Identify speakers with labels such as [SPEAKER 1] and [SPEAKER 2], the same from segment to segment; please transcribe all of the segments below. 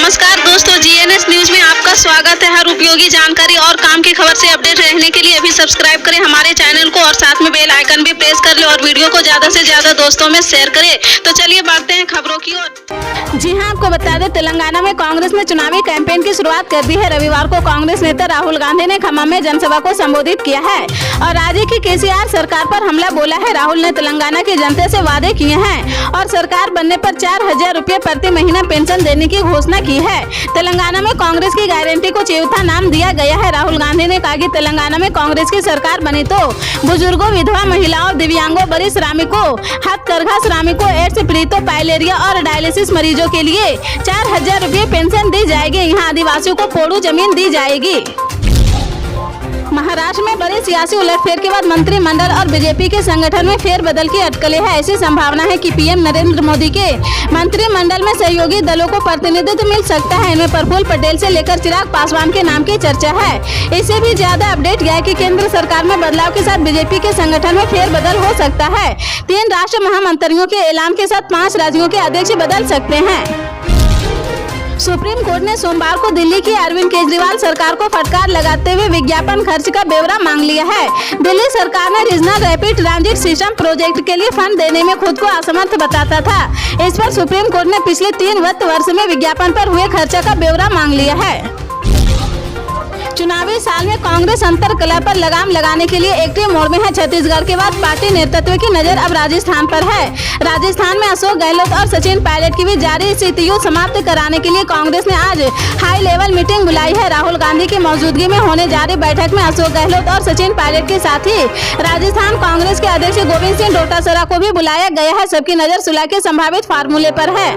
[SPEAKER 1] नमस्कार दोस्तों, GNS news में आपका स्वागत है। हर उपयोगी जानकारी और काम की खबर से अपडेट रहने के लिए अभी सब्सक्राइब करें हमारे चैनल को और साथ में बेल आइकन भी प्रेस कर ले और वीडियो को ज्यादा से ज्यादा दोस्तों में शेयर करें। तो चलिए बढ़ते हैं खबरों की ओर।
[SPEAKER 2] जी हां, आपको बता दें, तेलंगाना में कांग्रेस ने चुनावी कैंपेन की शुरुआत कर दी है। रविवार को कांग्रेस नेता राहुल गांधी ने खम्मा में जनसभा को संबोधित किया है और राज्य की केसीआर सरकार पर हमला बोला है। राहुल ने तेलंगाना की जनता से वादे किए हैं और सरकार बनने पर 4,000 रुपये प्रति महीना पेंशन देने की घोषणा की है। तेलंगाना में कांग्रेस की गारंटी को चौथा नाम दिया गया है। राहुल गांधी ने कहा कि तेलंगाना में कांग्रेस की सरकार बनी तो बुजुर्गों, विधवा महिलाओं, दिव्यांगों, वरिष्ठ श्रमिकों, हथकरघा श्रमिकों, एड्स पीड़ितों, पाइलेरिया और डायलिसिस मरीजों के लिए 4,000 रुपये पेंशन दी जाएगी। यहाँ आदिवासियों को पोड़ू जमीन दी जाएगी। महाराष्ट्र में बड़े सियासी उलटफेर के बाद मंत्रिमंडल और बीजेपी के संगठन में फेरबदल की अटकलें हैं। ऐसी संभावना है कि पीएम नरेंद्र मोदी के मंत्रिमंडल में सहयोगी दलों को प्रतिनिधित्व मिल सकता है। इनमें प्रफुल्ल पटेल से लेकर चिराग पासवान के नाम की चर्चा है। इससे भी ज्यादा अपडेट यह है कि केंद्र सरकार में बदलाव के साथ बीजेपी के संगठन में फेरबदल हो सकता है। 3 राष्ट्र महामंत्रियों के ऐलान के साथ 5 राज्यों के अध्यक्ष बदल सकते हैं। सुप्रीम कोर्ट ने सोमवार को दिल्ली की अरविंद केजरीवाल सरकार को फटकार लगाते हुए विज्ञापन खर्च का ब्यौरा मांग लिया है। दिल्ली सरकार ने regional rapid transit system project के लिए फंड देने में खुद को असमर्थ बताता था। इस पर सुप्रीम कोर्ट ने पिछले 3 वित्त वर्ष में विज्ञापन पर हुए खर्चा का ब्यौरा मांग लिया है। चुनावी साल में कांग्रेस अंतर कला पर लगाम लगाने के लिए एक्टिव मोड में है। छत्तीसगढ़ के बाद पार्टी नेतृत्व की नजर अब राजस्थान पर है। राजस्थान में अशोक गहलोत और सचिन पायलट की भी जारी स्थिति समाप्त कराने के लिए कांग्रेस ने आज हाई लेवल मीटिंग बुलाई है। राहुल गांधी की मौजूदगी में होने जा रही बैठक में अशोक गहलोत और सचिन पायलट के साथ ही राजस्थान कांग्रेस के अध्यक्ष गोविंद सिंह डोटासरा को भी बुलाया गया है। सबकी नजर सुलह के संभावित फार्मूले पर है।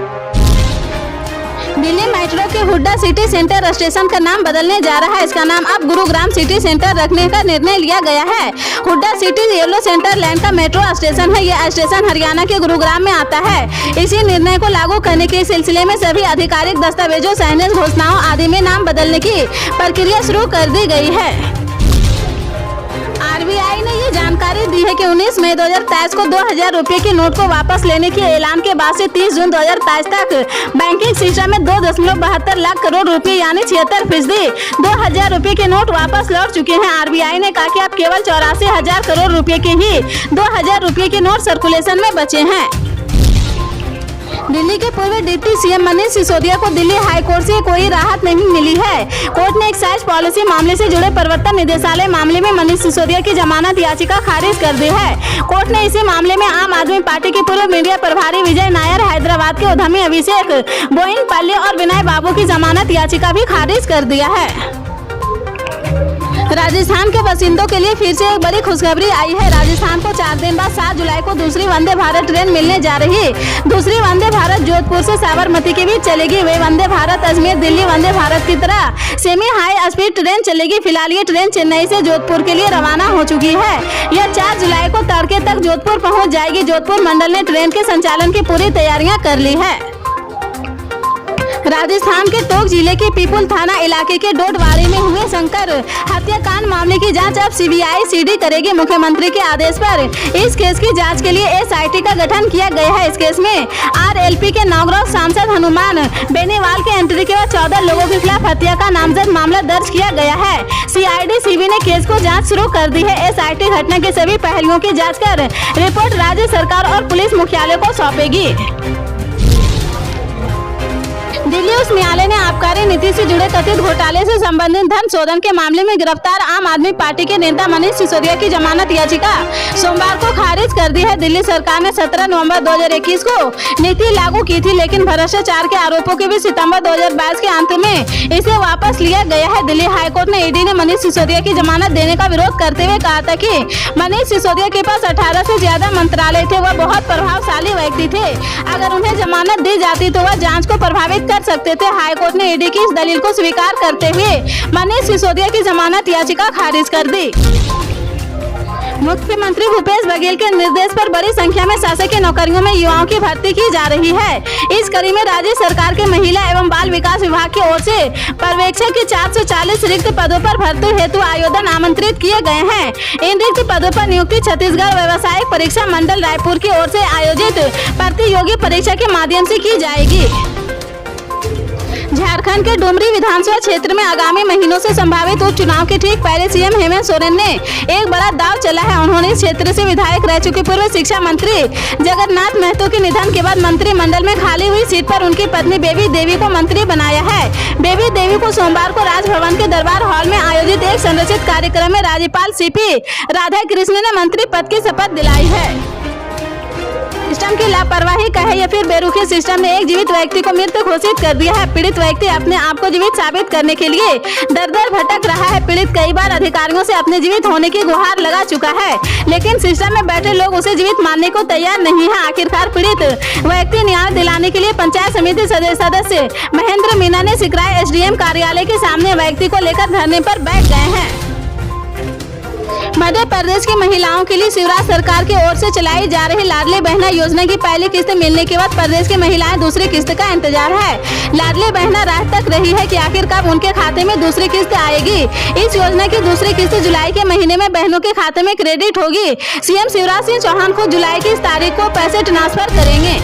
[SPEAKER 2] दिल्ली मेट्रो के हुड्डा सिटी सेंटर स्टेशन का नाम बदलने जा रहा है। इसका नाम अब गुरुग्राम सिटी सेंटर रखने का निर्णय लिया गया है। Hooda city yellow centre line का मेट्रो स्टेशन है। यह स्टेशन हरियाणा के गुरुग्राम में आता है। इसी निर्णय को लागू करने के सिलसिले में सभी आधिकारिक दस्तावेजों, साइनेज, घोषणाओं आदि में नाम बदलने की प्रक्रिया शुरू कर दी गई है। आरबीआई ने ये जानकारी दी है कि 19 मई 2023 को 2,000 रुपये के नोट को वापस लेने के ऐलान के बाद से 30 जून 2023 तक बैंकिंग सिस्टम में 2.72 लाख करोड़ रुपए यानी 76% 2,000 रुपये के नोट वापस लौट चुके हैं। आरबीआई ने कहा कि अब केवल 84,000 करोड़ रुपए के ही 2,000 रुपये के नोट सर्कुलेशन में बचे हैं। दिल्ली के पूर्व डिप्टी सीएम मनीष सिसोदिया को दिल्ली हाई कोर्ट से कोई राहत नहीं मिली है। कोर्ट ने एक्साइज पॉलिसी मामले से जुड़े प्रवर्तन निदेशालय मामले में मनीष सिसोदिया की जमानत याचिका खारिज कर दी है। कोर्ट ने इसी मामले में आम आदमी पार्टी के पूर्व मीडिया प्रभारी विजय नायर, हैदराबाद के उद्यमी अभिषेक बोइनपल्ली और विनय बाबू की जमानत याचिका भी खारिज कर दिया है। राजस्थान के बासिंदों के लिए फिर से एक बड़ी खुशखबरी आई है। राजस्थान को 4 दिन बाद 7 जुलाई को दूसरी वंदे भारत ट्रेन मिलने जा रही है। दूसरी वंदे भारत जोधपुर से साबरमती के बीच चलेगी। वे वंदे भारत अजमेर दिल्ली वंदे भारत की तरह सेमी हाई स्पीड ट्रेन चलेगी। फिलहाल ये ट्रेन चेन्नई से जोधपुर के लिए रवाना हो चुकी है। यह 4 जुलाई को तड़के तक जोधपुर पहुँच जाएगी। जोधपुर मंडल ने ट्रेन के संचालन की पूरी तैयारियाँ कर ली है। राजस्थान के टोंक जिले के पीपुल थाना इलाके के डोडवाड़ी में हुए शंकर हत्याकांड मामले की जांच अब सीबीआई सीडी करेगी। मुख्यमंत्री के आदेश पर इस केस की जांच के लिए एसआईटी का गठन किया गया है। इस केस में आरएलपी के नौगराव सांसद हनुमान बेनीवाल के एंट्री के बाद 14 लोगों के खिलाफ हत्या का नामजद मामला दर्ज किया गया है। सीआईडी सीबी ने केस को जाँच शुरू कर दी है। एसआईटी घटना के सभी पहलुओं की जाँच कर रिपोर्ट राज्य सरकार और पुलिस मुख्यालय को सौंपेगी। दिल्ली उच्च न्यायालय ने आबकारी नीति से जुड़े कथित घोटाले से संबंधित धन शोधन के मामले में गिरफ्तार आम आदमी पार्टी के नेता मनीष सिसोदिया की जमानत याचिका सोमवार को खारिज कर दी है। दिल्ली सरकार ने 17 नवंबर 2021 को नीति लागू की थी, लेकिन भ्रष्टाचार के आरोपों के बीच सितंबर 2022 के अंत में इसे वापस लिया गया है। दिल्ली हाईकोर्ट ने ईडी ने मनीष सिसोदिया की जमानत देने का विरोध करते हुए कहा था कि मनीष सिसोदिया के पास 18 से ज्यादा मंत्रालय थे। वह बहुत प्रभावशाली व्यक्ति थे। अगर उन्हें जमानत दी जाती तो वह जाँच को प्रभावित कर सकते थे। हाईकोर्ट ने ईडी की इस दलील को स्वीकार करते हुए मनीष सिसोदिया की जमानत याचिका खारिज कर दी। मुख्यमंत्री भूपेश बघेल के निर्देश पर बड़ी संख्या में शासकीय नौकरियों में युवाओं की भर्ती की जा रही है। इस कड़ी में राज्य सरकार के महिला एवं बाल विकास विभाग की ओर से पर्यवेक्षक के 440 रिक्त पदों पर भर्ती हेतु आवेदन आमंत्रित किए गए हैं। इन रिक्त पदों पर नियुक्ति छत्तीसगढ़ व्यावसायिक परीक्षा मंडल रायपुर की ओर से आयोजित प्रतियोगी परीक्षा के माध्यम से की जाएगी। झारखंड के डुमरी विधानसभा क्षेत्र में आगामी महीनों से संभावित उपचुनाव के ठीक पहले सीएम हेमंत सोरेन ने एक बड़ा दांव चला है। उन्होंने इस क्षेत्र से विधायक रह चुके पूर्व शिक्षा मंत्री जगन्नाथ महतो के निधन के बाद मंत्रिमंडल में खाली हुई सीट पर उनकी पत्नी बेबी देवी को मंत्री बनाया है। बेबी देवी को सोमवार को राजभवन के दरबार हॉल में आयोजित एक संरचित कार्यक्रम में राज्यपाल सीपी राधाकृष्णन ने मंत्री पद की शपथ दिलाई है। सिस्टम की लापरवाही कहे या फिर बेरुखी सिस्टम ने एक जीवित व्यक्ति को मृत घोषित कर दिया है। पीड़ित व्यक्ति अपने आप को जीवित साबित करने के लिए दर दर भटक रहा है। पीड़ित कई बार अधिकारियों से अपने जीवित होने की गुहार लगा चुका है, लेकिन सिस्टम में बैठे लोग उसे जीवित मानने को तैयार नहीं है। आखिरकार पीड़ित व्यक्ति न्याय दिलाने के लिए पंचायत समिति सदस्य महेंद्र मीना ने सिकराय एसडीएम कार्यालय के सामने व्यक्ति को लेकर धरने पर बैठ गए हैं। मध्य प्रदेश की महिलाओं के लिए शिवराज सरकार की ओर से चलाई जा रही लाडली बहना योजना की पहली किस्त मिलने के बाद प्रदेश की महिलाएं दूसरी किस्त का इंतजार है। लाडली बहना राह तक रही है कि आखिर कब उनके खाते में दूसरी किस्त आएगी। इस योजना की दूसरी किस्त जुलाई के महीने में बहनों के खाते में क्रेडिट होगी। सीएम शिवराज सिंह चौहान को जुलाई की इस तारीख को पैसे ट्रांसफर करेंगे।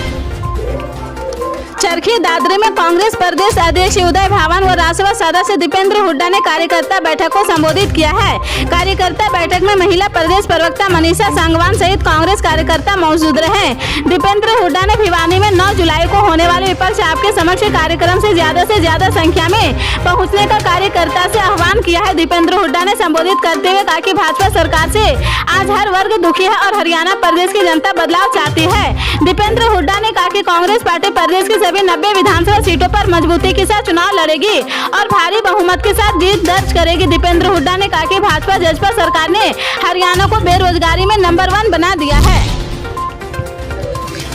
[SPEAKER 2] चरखी दादरी में कांग्रेस प्रदेश अध्यक्ष उदय भावन व राज्यसभा सदस्य दीपेंद्र हुड्डा ने कार्यकर्ता बैठक को संबोधित किया है। कार्यकर्ता बैठक में महिला प्रदेश प्रवक्ता मनीषा सांगवान सहित कांग्रेस कार्यकर्ता मौजूद रहे। दीपेंद्र हुड्डा ने भिवानी में 9 जुलाई को होने वाले विपक्ष आपके समक्ष कार्यक्रम से ज्यादा संख्या में पहुँचने का कार्यकर्ता से आह्वान किया है। दीपेंद्र हुड्डा ने संबोधित करते हुए कहा कि भाजपा सरकार से आज हर वर्ग दुखी है और हरियाणा प्रदेश की जनता बदलाव चाहती है। दीपेंद्र हुड्डा ने कहा कि कांग्रेस पार्टी प्रदेश की सभी 90 विधानसभा सीटों पर मजबूती के साथ चुनाव लड़ेगी और भारी बहुमत के साथ जीत दर्ज करेगी। दीपेंद्र हुड्डा ने कहा कि भाजपा जजपा सरकार ने हरियाणा को बेरोजगारी में नंबर 1 बना दिया है।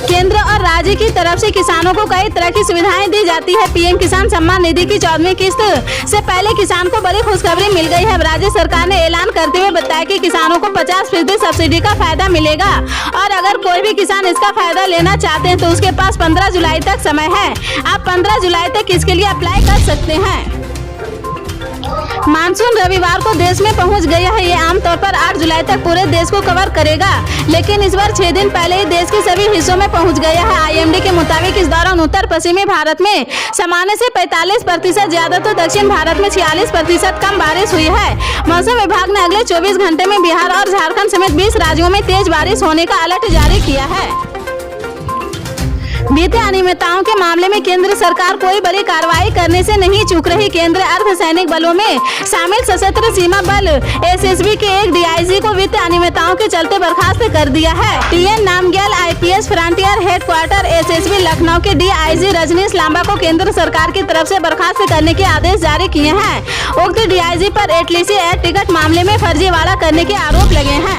[SPEAKER 2] केंद्र और राज्य की तरफ से किसानों को कई तरह की सुविधाएं दी जाती है। पीएम किसान सम्मान निधि की 14वीं किस्त से पहले किसान को बड़ी खुशखबरी मिल गई है। राज्य सरकार ने ऐलान करते हुए बताया कि किसानों को 50% सब्सिडी का फायदा मिलेगा और अगर कोई भी किसान इसका फायदा लेना चाहते हैं तो उसके पास 15 जुलाई तक समय है। आप 15 जुलाई तक इसके लिए अप्लाई कर सकते हैं। मानसून रविवार को देश में पहुंच गया है। ये आमतौर पर 8 जुलाई तक पूरे देश को कवर करेगा, लेकिन इस बार 6 दिन पहले ही देश के सभी हिस्सों में पहुंच गया है। आईएमडी के मुताबिक इस दौरान उत्तर पश्चिमी भारत में सामान्य से 45% ज्यादा तो दक्षिण भारत में 46% कम बारिश हुई है। मौसम विभाग ने अगले 24 घंटे में बिहार और झारखंड समेत 20 राज्यों में तेज बारिश होने का अलर्ट जारी किया है। बीते अनियमितताओं के मामले में केंद्र सरकार कोई बड़ी कार्रवाई करने से नहीं चूक रही। केंद्रीय अर्धसैनिक बलों में शामिल सशस्त्र सीमा बल एसएसबी के एक डीआईजी को वित्त अनियमितताओं के चलते बर्खास्त कर दिया है। TN Namgyal IPS frontier headquarter SSB Lucknow के डीआईजी रजनीश लांबा को केंद्र सरकार की तरफ से बर्खास्त करने के आदेश जारी किए हैं। उक्त डीआईजी पर एटलीसी एयर टिकट मामले में फर्जीवाड़ा करने के आरोप लगे हैं।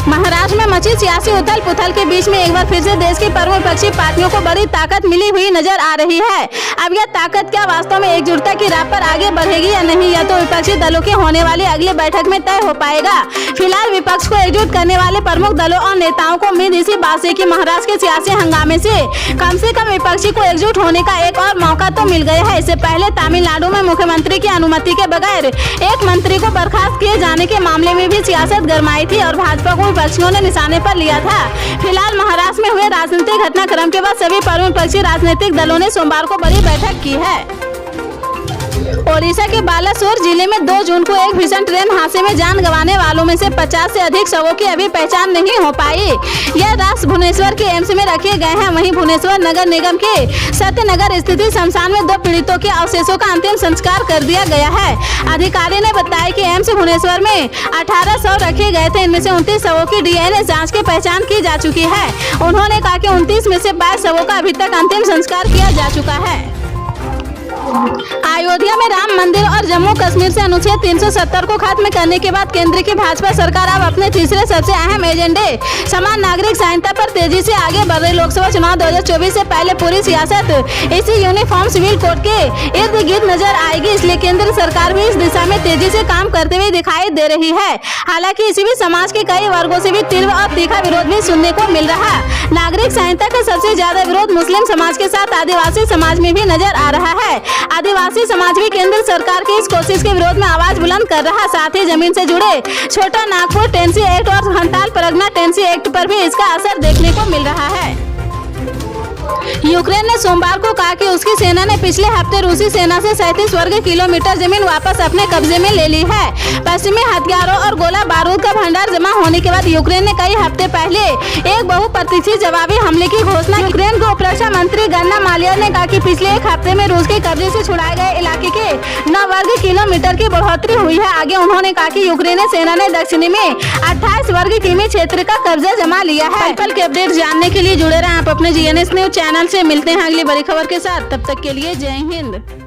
[SPEAKER 2] महाराष्ट्र में मची सियासी उथल पुथल के बीच में एक बार फिर से देश की प्रमुख विपक्षी पार्टियों को बड़ी ताकत मिली हुई नजर आ रही है। अब यह ताकत क्या वास्तव में एकजुटता की राह पर आगे बढ़ेगी या नहीं, यह तो विपक्षी दलों की होने वाली अगली बैठक में तय हो पाएगा। फिलहाल विपक्ष को एकजुट करने वाले प्रमुख दलों और नेताओं को उम्मीद इसी बात से कि महाराष्ट्र के सियासी हंगामे से कम विपक्षी को एकजुट होने का एक और मौका तो मिल गया है। इससे पहले तमिलनाडु में मुख्यमंत्री की अनुमति के बगैर एक मंत्री को बर्खास्त किए जाने के मामले में भी सियासत गरमाई थी और भाजपा को विपक्षियों ने निशाने पर लिया था। फिलहाल महाराष्ट्र में हुए राजनीतिक घटनाक्रम के बाद सभी प्रमुख विपक्षी राजनीतिक दलों ने सोमवार को बड़ी बैठक की है। ओडिशा के बालासोर जिले में 2 जून को एक भीषण ट्रेन हादसे में जान गंवाने वालों में से 50 से अधिक शवों की अभी पहचान नहीं हो पाई। यह लाश भुवनेश्वर के एम्स में रखे गए हैं। वहीं भुवनेश्वर नगर निगम के सत्यनगर स्थित शमशान में 2 पीड़ितों के अवशेषों का अंतिम संस्कार कर दिया गया है। अधिकारी ने बताया कि एम्स भुवनेश्वर में 18 शव रखे गए थे। इनमें से 29 शवों की डीएनए जाँच की पहचान की जा चुकी है। उन्होंने कहा कि 29 में से 22 शवों का अभी तक अंतिम संस्कार किया जा चुका है। अयोध्या में राम मंदिर और जम्मू कश्मीर से अनुच्छेद 370 को खत्म करने के बाद केंद्र की भाजपा सरकार अब अपने तीसरे सबसे अहम एजेंडे समान नागरिक संहिता पर तेजी से आगे बढ़ रही। लोकसभा चुनाव 2024 से पहले पूरी सियासत इसी यूनिफॉर्म सिविल कोड के इर्द गिर्द नजर आएगी, इसलिए केंद्र सरकार भी इस दिशा में तेजी से काम करते हुए दिखाई दे रही है। हालांकि इसी भी समाज के कई वर्गों से भी तीव्र और तीखा विरोध भी सुनने को मिल रहा। नागरिक संहिता का सबसे ज्यादा विरोध मुस्लिम समाज के साथ आदिवासी समाज में भी नजर आ रहा है। आदिवासी समाज भी केंद्र सरकार की इस कोशिश के विरोध में आवाज बुलंद कर रहा। साथ ही जमीन से जुड़े छोटा नागपुर टेंसी एक्ट और हंताल परगना टेंसी एक्ट पर भी इसका असर देखने को मिल रहा है। यूक्रेन ने सोमवार को कहा कि उसकी सेना ने पिछले हफ्ते रूसी सेना से 37 वर्ग किलोमीटर जमीन वापस अपने कब्जे में ले ली है। पश्चिमी हथियारों और गोला बारूद का भंडार जमा होने के बाद यूक्रेन ने कई हफ्ते पहले एक बहुप्रतीक्षित जवाबी हमले की घोषणा। यूक्रेन के उप रक्षा मंत्री गन्ना मालियर ने कहा कि पिछले एक हफ्ते में रूस के कब्जे से छुड़ाए गए इलाके के 9 वर्ग किलोमीटर की बढ़ोतरी हुई है। आगे उन्होंने कहा कि यूक्रेनी सेना ने दक्षिणी में 28 वर्ग किमी क्षेत्र का कब्जा जमा लिया है। पल के अपडेट जानने के लिए जुड़े रहें आप अपने GNS न्यूज चैनल से। मिलते हैं अगली बड़ी खबर के साथ, तब तक के लिए जय हिंद।